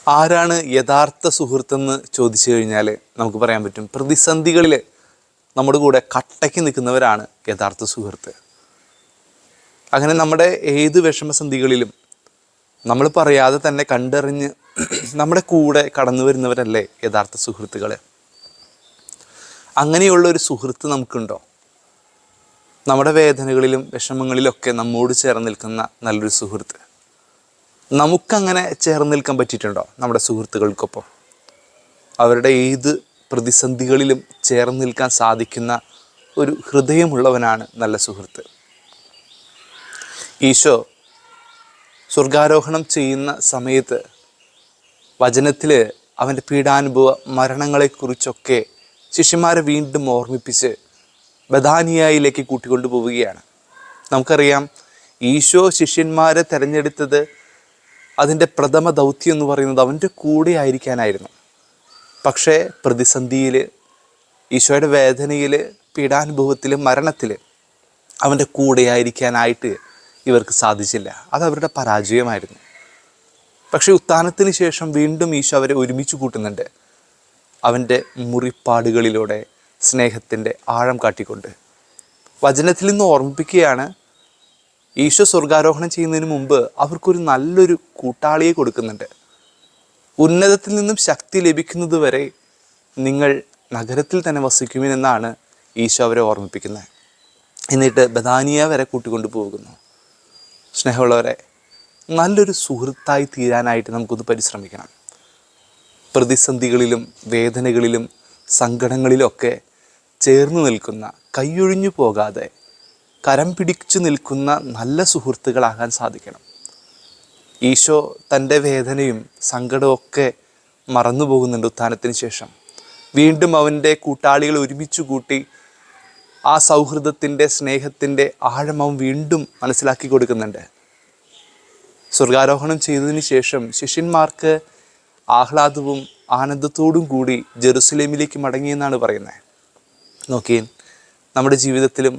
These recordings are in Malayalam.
ആരാണ് യഥാർത്ഥ സുഹൃത്തെന്ന് ചോദിച്ചു കഴിഞ്ഞാൽ നമുക്ക് പറയാൻ പറ്റും, പ്രതിസന്ധികളിൽ നമ്മുടെ കൂടെ കട്ടയ്ക്ക് നിൽക്കുന്നവരാണ് യഥാർത്ഥ സുഹൃത്ത്. അങ്ങനെ നമ്മുടെ ഏത് വിഷമസന്ധികളിലും നമ്മൾ പറയാതെ തന്നെ കണ്ടറിഞ്ഞ് നമ്മുടെ കൂടെ കടന്നു വരുന്നവരല്ലേ യഥാർത്ഥ സുഹൃത്തുക്കൾ. അങ്ങനെയുള്ള ഒരു സുഹൃത്ത് നമുക്കുണ്ടോ? നമ്മുടെ വേദനകളിലും വിഷമങ്ങളിലൊക്കെ നമ്മോട് ചേർന്ന് നിൽക്കുന്ന നല്ലൊരു സുഹൃത്ത്. നമുക്കങ്ങനെ ചേർന്ന് നിൽക്കാൻ പറ്റിയിട്ടുണ്ടോ നമ്മുടെ സുഹൃത്തുക്കൾക്കൊപ്പം? അവരുടെ ഏത് പ്രതിസന്ധികളിലും ചേർന്ന് നിൽക്കാൻ സാധിക്കുന്ന ഒരു ഹൃദയമുള്ളവനാണ് നല്ല സുഹൃത്ത്. ഈശോ സ്വർഗാരോഹണം ചെയ്യുന്ന സമയത്ത് വചനത്തിൽ അവൻ്റെ പീഡാനുഭവ മരണങ്ങളെക്കുറിച്ചൊക്കെ ശിഷ്യന്മാരെ വീണ്ടും ഓർമ്മിപ്പിച്ച് ബഥാനിയയിലേക്ക് കൂട്ടിക്കൊണ്ടു പോവുകയാണ്. നമുക്കറിയാം, ഈശോ ശിഷ്യന്മാരെ തിരഞ്ഞെടുത്തത് അതിൻ്റെ പ്രഥമ ദൗത്യം എന്ന് പറയുന്നത് അവൻ്റെ കൂടെ ആയിരിക്കാനായിരുന്നു. പക്ഷേ പ്രതിസന്ധിയിൽ, ഈശോയുടെ വേദനയിൽ, പീഡാനുഭവത്തിൽ, മരണത്തിൽ അവൻ്റെ കൂടെ ആയിരിക്കാനായിട്ട് ഇവർക്ക് സാധിച്ചില്ല. അതവരുടെ പരാജയമായിരുന്നു. പക്ഷേ ഉത്ഥാനത്തിന് ശേഷം വീണ്ടും ഈശോ അവരെ ഒരുമിച്ച് കൂട്ടുന്നുണ്ട്, അവൻ്റെ മുറിപ്പാടുകളിലൂടെ സ്നേഹത്തിൻ്റെ ആഴം കാട്ടിക്കൊണ്ട്. വചനത്തിൽ നിന്ന് ഓർമ്മിപ്പിക്കുകയാണ്, ഈശോ സ്വർഗാരോഹണം ചെയ്യുന്നതിന് മുമ്പ് അവർക്കൊരു നല്ലൊരു കൂട്ടാളിയെ കൊടുക്കുന്നുണ്ട്. ഉന്നതത്തിൽ നിന്നും ശക്തി ലഭിക്കുന്നത് വരെ നിങ്ങൾ നഗരത്തിൽ തന്നെ വസിക്കുമെന്നാണ് ഈശോ അവരെ ഓർമ്മിപ്പിക്കുന്നത്. എന്നിട്ട് ബഥാനിയ വരെ കൂട്ടിക്കൊണ്ടു പോകുന്നു. സ്നേഹമുള്ളവരെ, നല്ലൊരു സുഹൃത്തായി തീരാനായിട്ട് നമുക്കൊന്ന് പരിശ്രമിക്കണം. പ്രതിസന്ധികളിലും വേദനകളിലും സങ്കടങ്ങളിലൊക്കെ ചേർന്ന് നിൽക്കുന്ന, കൈയൊഴിഞ്ഞു പോകാതെ കരം പിടിച്ചു നിൽക്കുന്ന നല്ല സുഹൃത്തുക്കളാകാൻ സാധിക്കണം. ഈശോ തൻ്റെ വേദനയും സങ്കടമൊക്കെ മറന്നു പോകുന്നുണ്ട് ഉത്ഥാനത്തിന് ശേഷം. വീണ്ടും അവൻ്റെ കൂട്ടാളികൾ ഒരുമിച്ച് കൂട്ടി ആ സൗഹൃദത്തിൻ്റെ, സ്നേഹത്തിൻ്റെ ആഴം അവൻ വീണ്ടും മനസ്സിലാക്കി കൊടുക്കുന്നുണ്ട്. സ്വർഗാരോഹണം ചെയ്തതിന് ശേഷം ശിഷ്യന്മാർക്ക് ആഹ്ലാദവും ആനന്ദത്തോടും കൂടി ജെറുസലേമിലേക്ക് മടങ്ങിയെന്നാണ് പറയുന്നത്. നോക്കിയേ, നമ്മുടെ ജീവിതത്തിലും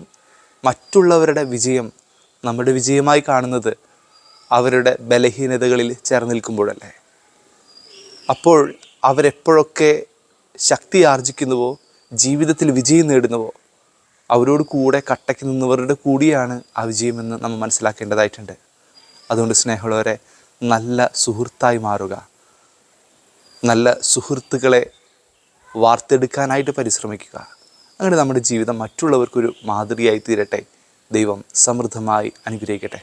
മറ്റുള്ളവരുടെ വിജയം നമ്മുടെ വിജയമായി കാണുന്നത് അവരുടെ ബലഹീനതകളിൽ ചേർന്ന് നിൽക്കുമ്പോഴല്ലേ. അപ്പോൾ അവരെപ്പോഴൊക്കെ ശക്തി ആർജിക്കുന്നുവോ, ജീവിതത്തിൽ വിജയം നേടുന്നുവോ, അവരോട് കൂടെ കട്ടയ്ക്ക് നിന്നവരുടെ കൂടിയാണ് ആ വിജയമെന്ന് നമ്മൾ മനസ്സിലാക്കേണ്ടതായിട്ടുണ്ട്. അതുകൊണ്ട് സ്നേഹമുള്ളവരെ, നല്ല സുഹൃത്തായി മാറുക. നല്ല സുഹൃത്തുക്കളെ വാർത്തെടുക്കാനായിട്ട് പരിശ്രമിക്കുക. അങ്ങനെ നമ്മുടെ ജീവിതം മറ്റുള്ളവർക്കൊരു മാതൃകയായി തീരട്ടെ. ദൈവം സമൃദ്ധമായി അനുഗ്രഹിക്കട്ടെ.